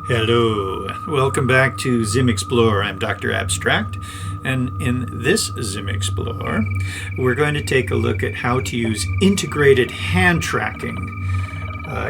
Hello, welcome back to ZIM Explore. I'm Dr. Abstract, and in this ZIM Explore, we're going to take a look at how to use integrated hand tracking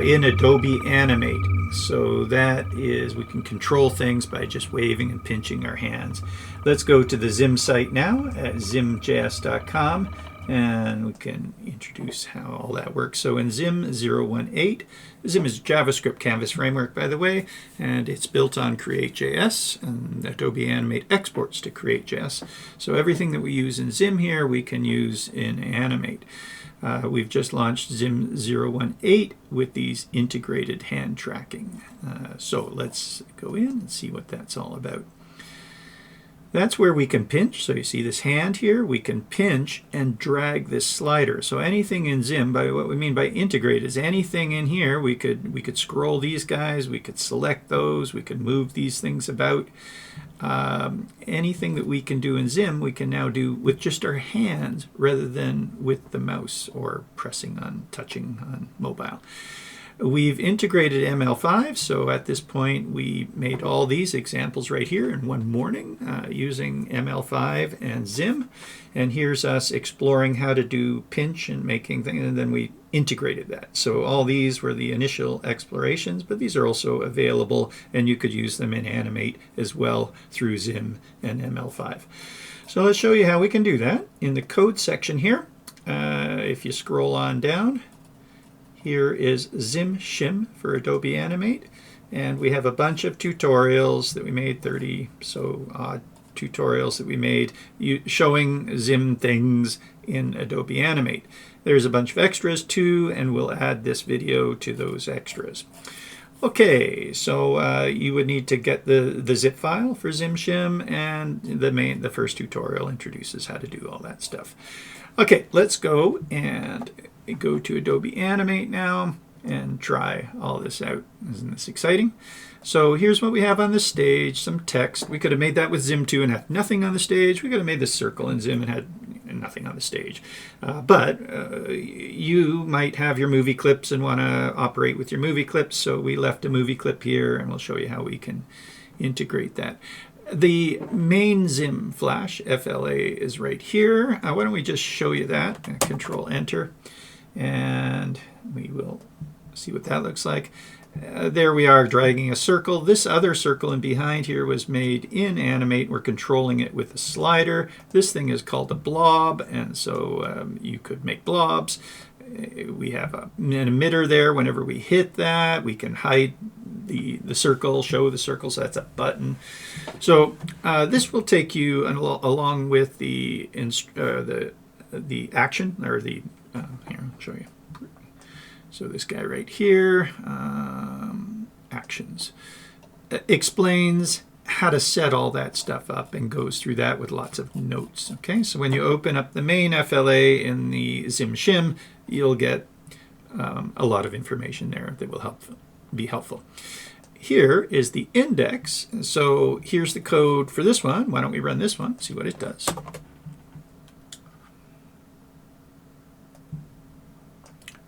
in Adobe Animate. So that is, we can control things by just waving and pinching our hands. Let's go to the ZIM site now at zimjs.com, and we can introduce how all that works. So in ZIM 018, ZIM is JavaScript canvas framework, by the way, and it's built on Create.js, and Adobe Animate exports to Create.js. So everything that we use in ZIM here, we can use in Animate. We've just launched ZIM 018 with these integrated hand tracking. So let's go in and see what that's all about. That's where we can pinch. So you see this hand here, we can pinch and drag this slider. So anything in ZIM, by what we mean by integrate, is anything in here. We could scroll these guys, we could select those, we could move these things about. Anything that we can do in ZIM, we can now do with just our hands rather than with the mouse or touching on mobile. We've integrated ML5, so at this point we made all these examples right here in one morning using ML5 and ZIM. And here's us exploring how to do pinch and making things, and then we integrated that. So all these were the initial explorations, but these are also available, and you could use them in Animate as well through ZIM and ML5. So let's show you how we can do that. In the code section here, if you scroll on down, here is ZIM shim for Adobe Animate, and we have a bunch of tutorials that we made, 30 so odd tutorials that we made showing ZIM things in Adobe Animate. There's a bunch of extras too, and we'll add this video to those extras. Okay, so you would need to get the zip file for ZIM shim, and the first tutorial introduces how to do all that stuff. Okay, let's go and go to Adobe Animate now and try all this out. Isn't this exciting? So here's what we have on the stage, some text. We could have made that with ZIM 2 and had nothing on the stage. We could have made this circle in ZIM and had nothing on the stage. But you might have your movie clips and want to operate with your movie clips, so we left a movie clip here, and we'll show you how we can integrate that. The main ZIM flash, FLA, is right here. Why don't we just show you that? Ctrl+enter, and we will see what that looks like. There we are dragging a circle. This other circle in behind here was made in Animate. We're controlling it with a slider. This thing is called a blob, and so you could make blobs. We have an emitter there. Whenever we hit that, we can hide the circle, show the circle, so that's a button. So this will take you along with the action, or the here, I'll show you. So this guy right here, actions, explains how to set all that stuff up and goes through that with lots of notes. Okay, so when you open up the main FLA in the ZIM shim, you'll get a lot of information there that will be helpful. Here is the index. So here's the code for this one. Why don't we run this one, see what it does.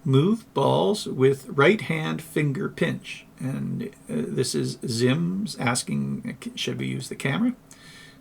Move balls with right hand finger pinch. And this is ZIM's asking, should we use the camera?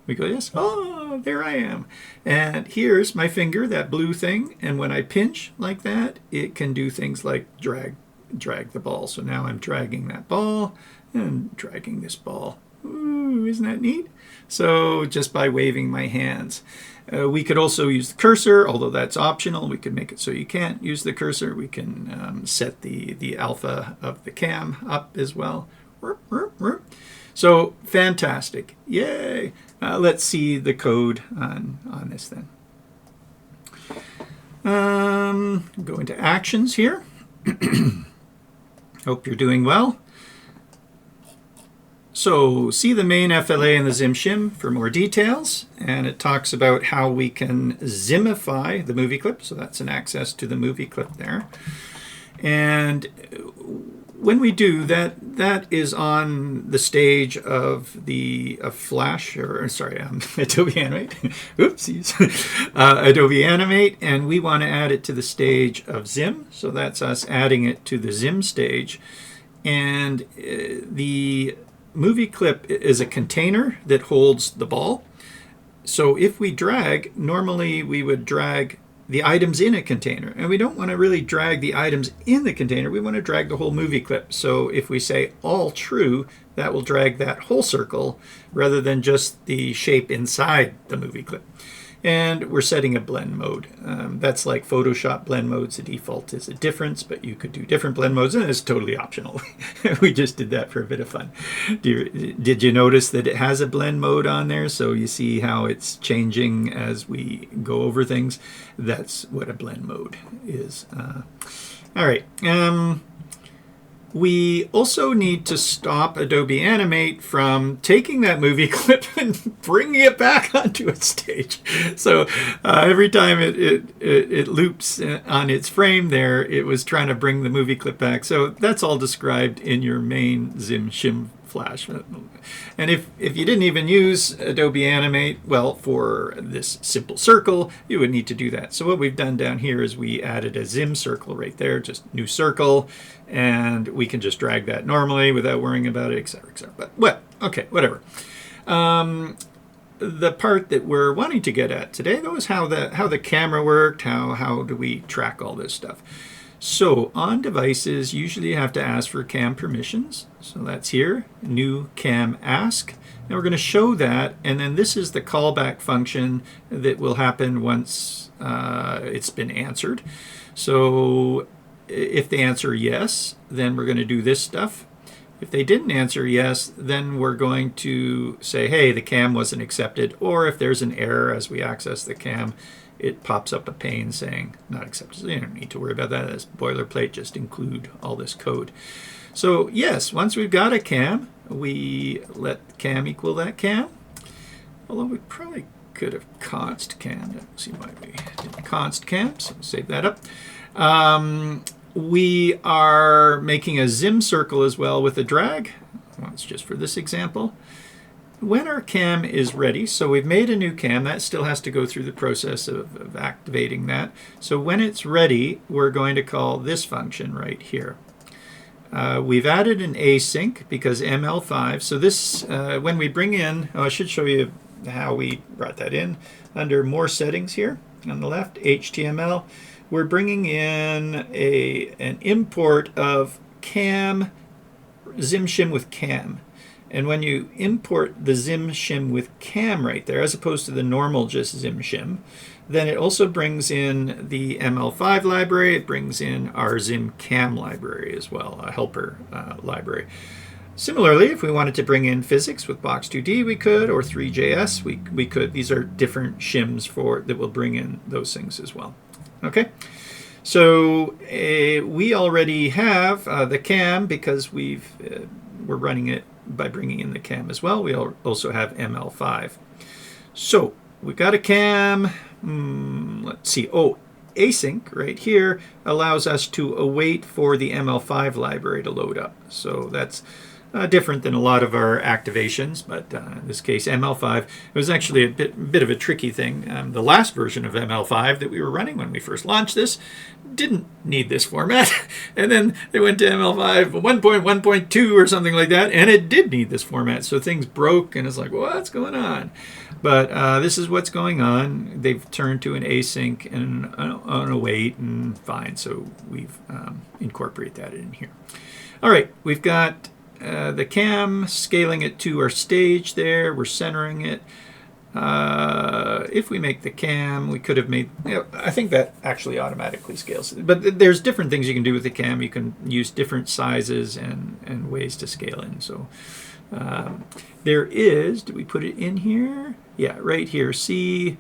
We go, yes. Oh, there I am. And here's my finger, that blue thing. And when I pinch like that, it can do things like drag the ball. So now I'm dragging that ball and dragging this ball. Ooh, isn't that neat? So just by waving my hands. We could also use the cursor, although that's optional. We could make it so you can't use the cursor. We can set the alpha of the cam up as well. So fantastic. Yay. Let's see the code on this then. Go into actions here. Hope you're doing well. So see the main FLA in the ZIM shim for more details, and it talks about how we can zimify the movie clip. So that's an access to the movie clip there. And when we do that, that is on the stage of Flash, or sorry, Adobe Animate. Oopsies. Adobe Animate, and we want to add it to the stage of ZIM. So that's us adding it to the ZIM stage. And the movie clip is a container that holds the ball. So if we drag, normally we would drag the items in a container, and we don't want to really drag the items in the container. We want to drag the whole movie clip. So if we say all true, that will drag that whole circle rather than just the shape inside the movie clip. And we're setting a blend mode. That's like Photoshop blend modes. The default is a difference, but you could do different blend modes, and it's totally optional. We just did that for a bit of fun. Did you notice that it has a blend mode on there? So you see how it's changing as we go over things. That's what a blend mode is. All right. We also need to stop Adobe Animate from taking that movie clip and bringing it back onto its stage. So every time it loops on its frame there, it was trying to bring the movie clip back. So that's all described in your main ZIM shim flash. And if you didn't even use Adobe Animate, well, for this simple circle, you would need to do that. So what we've done down here is we added a ZIM circle right there, just new circle, and we can just drag that normally without worrying about it, etc., etc. But well, okay, whatever. The part that we're wanting to get at today, though, is how the camera worked. How do we track all this stuff? So on devices, usually you have to ask for cam permissions. So that's here, new cam ask. And we're going to show that, and then this is the callback function that will happen once it's been answered. So if they answer yes, then we're going to do this stuff. If they didn't answer yes, then we're going to say, hey, the cam wasn't accepted. Or if there's an error as we access the cam, it pops up a pane saying not accepted. So you don't need to worry about that as boilerplate, just include all this code. So yes, once we've got a cam, we let cam equal that cam. Although we probably could have const cam. Let's see why we did const cam, so save that up. We are making a ZIM circle as well with a drag. Well, it's just for this example. When our cam is ready, so we've made a new cam, that still has to go through the process of activating that. So when it's ready, we're going to call this function right here. We've added an async because ML5. So this, when we bring in, I should show you how we brought that in. Under more settings here on the left, HTML, we're bringing in an import of cam, ZIM shim with cam. And when you import the ZIM shim with cam right there, as opposed to the normal just ZIM shim, then it also brings in the ML5 library. It brings in our ZIM cam library as well, a helper library. Similarly, if we wanted to bring in physics with Box2D, we could, or 3JS, we could. These are different shims that will bring in those things as well. Okay, so we already have the cam because we're running it by bringing in the cam as well. We also have ML5. So we've got a cam. Let's see. Oh, async right here allows us to await for the ML5 library to load up. So that's different than a lot of our activations, but in this case, ML5, it was actually a bit of a tricky thing. The last version of ML5 that we were running when we first launched this didn't need this format, and then they went to ML5 1.1.2 or something like that, and it did need this format, so things broke, and it's like, what's going on? But this is what's going on. They've turned to an async and an await, and fine, so we've incorporated that in here. All right, we've got the cam, scaling it to our stage there. We're centering it. If we make the cam, we could have made, I think that actually automatically scales. But there's different things you can do with the cam. You can use different sizes and ways to scale in. So there is, did we put it in here? Yeah, right here. See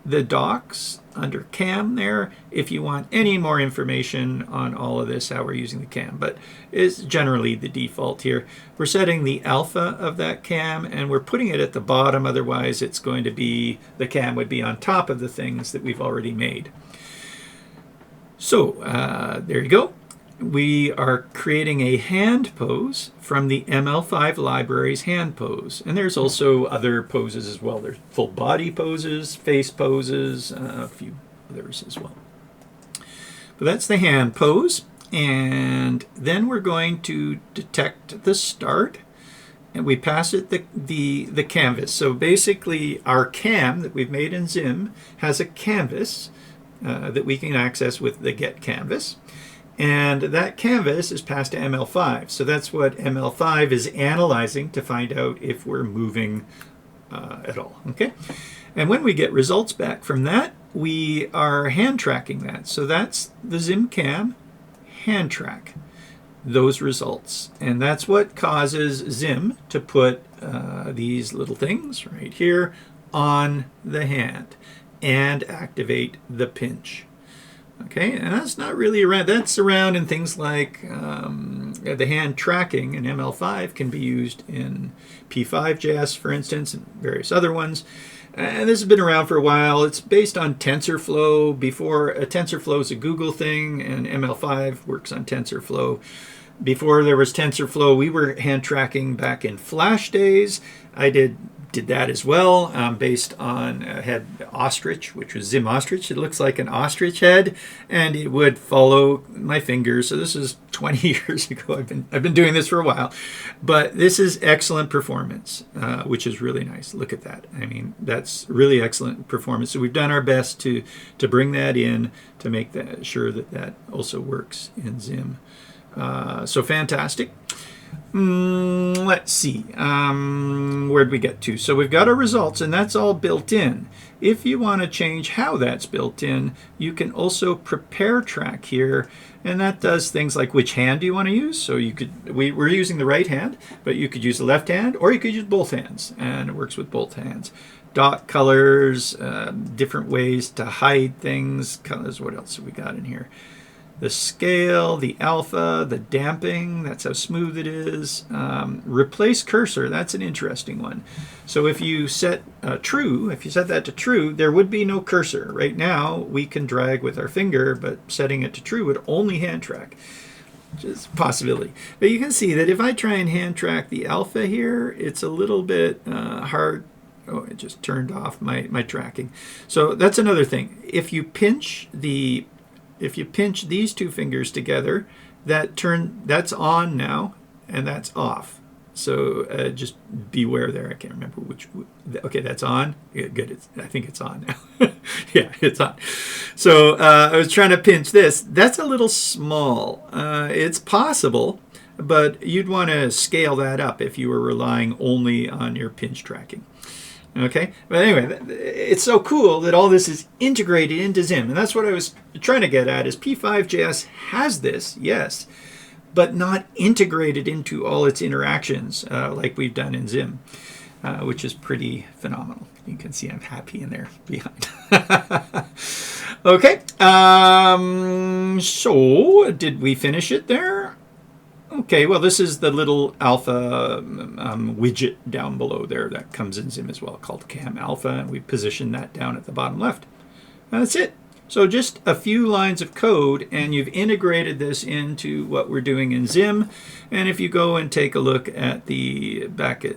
the docs under cam there if you want any more information on all of this, how we're using the cam, but it's generally the default here. We're setting the alpha of that cam and we're putting it at the bottom, otherwise it's going to be, the cam would be on top of the things that we've already made. So there you go. We are creating a hand pose from the ML5 library's hand pose. And there's also other poses as well. There's full body poses, face poses, a few others as well. But that's the hand pose. And then we're going to detect the start. and we pass it the canvas. So basically our cam that we've made in ZIM has a canvas that we can access with the get canvas. And that canvas is passed to ML5. So that's what ML5 is analyzing to find out if we're moving at all. Okay. And when we get results back from that, we are hand tracking that. So that's the ZIM cam hand track those results. And that's what causes ZIM to put these little things right here on the hand and activate the pinch. Okay, and that's not really around, that's around in things like the hand tracking in ML5 can be used in P5.js, for instance, and various other ones. And this has been around for a while. It's based on TensorFlow. Before, TensorFlow is a Google thing, and ML5 works on TensorFlow. Before there was TensorFlow, we were hand tracking back in Flash days. I did that as well, based on had ostrich, which was ZIM ostrich. It looks like an ostrich head, and it would follow my fingers. So this is 20 years ago. I've been doing this for a while, but this is excellent performance, which is really nice. Look at that. I mean, that's really excellent performance. So we've done our best to bring that in to make sure that also works in ZIM. So fantastic. Let's see, where'd we get to? So we've got our results, and that's all built in. If you want to change how that's built in, you can also prepare track here, and that does things like which hand do you want to use. So you could, we're using the right hand, but you could use the left hand, or you could use both hands, and it works with both hands. Dot colors, different ways to hide things. Colors, what else have we got in here? The scale, the alpha, the damping, that's how smooth it is. Replace cursor, that's an interesting one. So if you set true, if you set that to true, there would be no cursor. Right now, we can drag with our finger, but setting it to true would only hand track, which is a possibility. But you can see that if I try and hand track the alpha here, it's a little bit hard. Oh, it just turned off my tracking. So that's another thing. If you pinch these two fingers together, that's on now, and that's off. So just beware there. I can't remember which. Okay, that's on. Yeah, good. I think it's on now. Yeah, it's on. So I was trying to pinch this. That's a little small. It's possible, but you'd want to scale that up if you were relying only on your pinch tracking. Okay, but anyway, it's so cool that all this is integrated into ZIM, and that's what I was trying to get at. Is P5.js has this, yes, but not integrated into all its interactions like we've done in ZIM, which is pretty phenomenal. You can see I'm happy in there behind. Okay, so did we finish it there? Okay, well, this is the little alpha widget down below there that comes in ZIM as well, called CamAlpha, and we position that down at the bottom left. And that's it. So just a few lines of code, and you've integrated this into what we're doing in ZIM. And if you go and take a look at the back at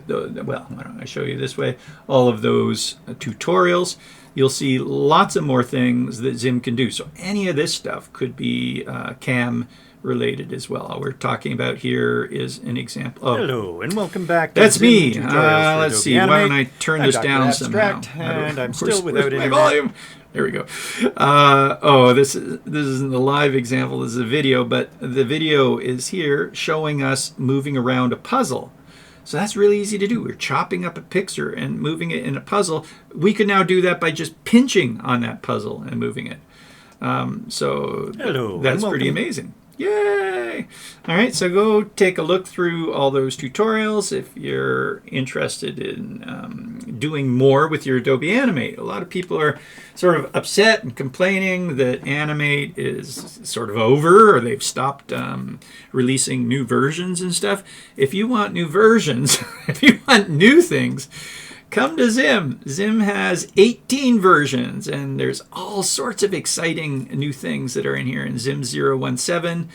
the, well, why don't I show you this way, all of those tutorials, you'll see lots of more things that ZIM can do. So any of this stuff could be cam related as well. All we're talking about here is an example. Oh, hello and welcome back to that's me. Let's see. Why don't I turn this down somehow? And I'm still without my volume. There we go. Oh, this isn't the live example. This is a video, but the video is here showing us moving around a puzzle. So that's really easy to do. We're chopping up a picture and moving it in a puzzle. We could now do that by just pinching on that puzzle and moving it. So that's pretty amazing. Yay! All right, so go take a look through all those tutorials if you're interested in doing more with your Adobe Animate. A lot of people are sort of upset and complaining that Animate is sort of over, or they've stopped releasing new versions and stuff. If you want new versions, if you want new things, come to ZIM. ZIM has 18 versions, and there's all sorts of exciting new things that are in here. In ZIM 017,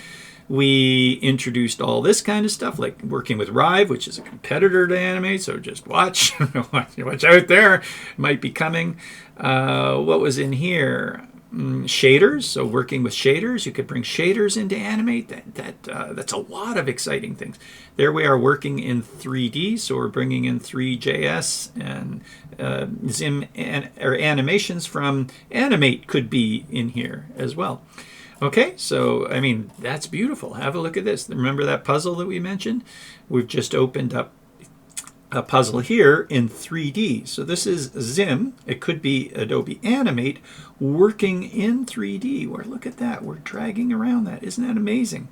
we introduced all this kind of stuff, like working with Rive, which is a competitor to Animate, so just watch. Watch out there. It might be coming. What was in here? shaders, so working with shaders, you could bring shaders into Animate. That's a lot of exciting things. There we are working in 3D, so we're bringing in 3JS and ZIM or animations from Animate could be in here as well. Okay, so I mean, that's beautiful. Have a look at this. Remember that puzzle that we mentioned? We've just opened up a puzzle here in 3D. So this is ZIM. It could be Adobe Animate working in 3D. Where look at that. We're dragging around that. Isn't that amazing?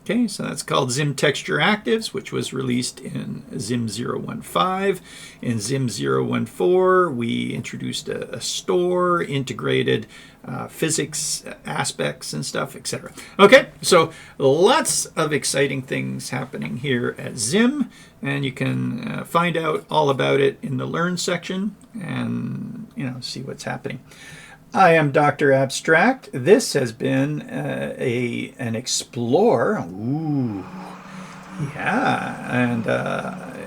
Okay, so that's called ZIM TextureActives, which was released in ZIM 0.15. In ZIM 0.14, we introduced a store, integrated physics aspects and stuff, etc. Okay, so lots of exciting things happening here at ZIM, and you can find out all about it in the Learn section and see what's happening. I am Dr. Abstract. This has been an Explore. Ooh, yeah, and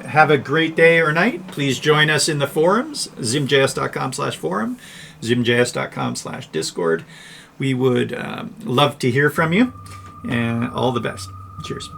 have a great day or night. Please join us in the forums, zimjs.com/forum, zimjs.com/discord. We would love to hear from you, and all the best. Cheers.